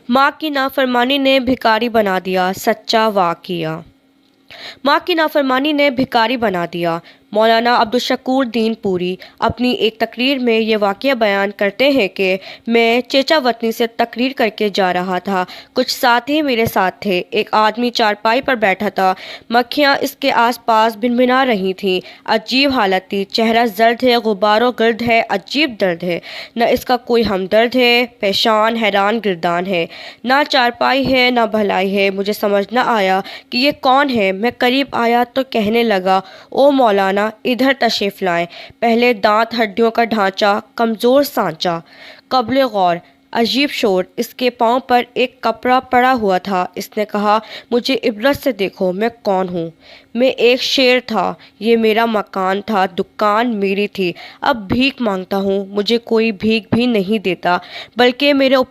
माँ की नाफरमानी ने भिखारी बना दिया, सच्चा वाक़िया। माँ की नाफरमानी ने भिखारी बना दिया। मौलाना अब्दुल शकूर दीन पूरी अपनी एक तकरीर में ये वाक़या बयान करते हैं कि मैं चेचा वतनी से तकरीर करके जा रहा था। कुछ साथी मेरे साथ थे। एक आदमी चारपाई पर बैठा था। मक्खियाँ इसके आसपास भिनभिना रही थीं। अजीब हालत थी। चेहरा जर्द है, गुब्बारों गर्द है, अजीब दर्द है। न इसका कोई हमदर्द है, परेशान हैरान गिरदान है। ना चारपाई है ना भलाई है। मुझे समझ न आया कि ये कौन है। मैं करीब आया तो कहने लगा, ओ मौलाना, इधर तशरीफ़ लाएं। पहले दांत, हड्डियों का ढांचा, कमज़ोर सांचा, क़ाबिल गौर। अजीब शोर। इसके पाँव पर एक कपड़ा पड़ा हुआ था। इसने कहा, मुझे इबरत से देखो, मैं कौन हूँ। मैं एक शेर था। ये मेरा मकान था, दुकान मेरी थी। अब भीख मांगता हूँ। मुझे कोई भीख भी नहीं देता, बल्कि मेरे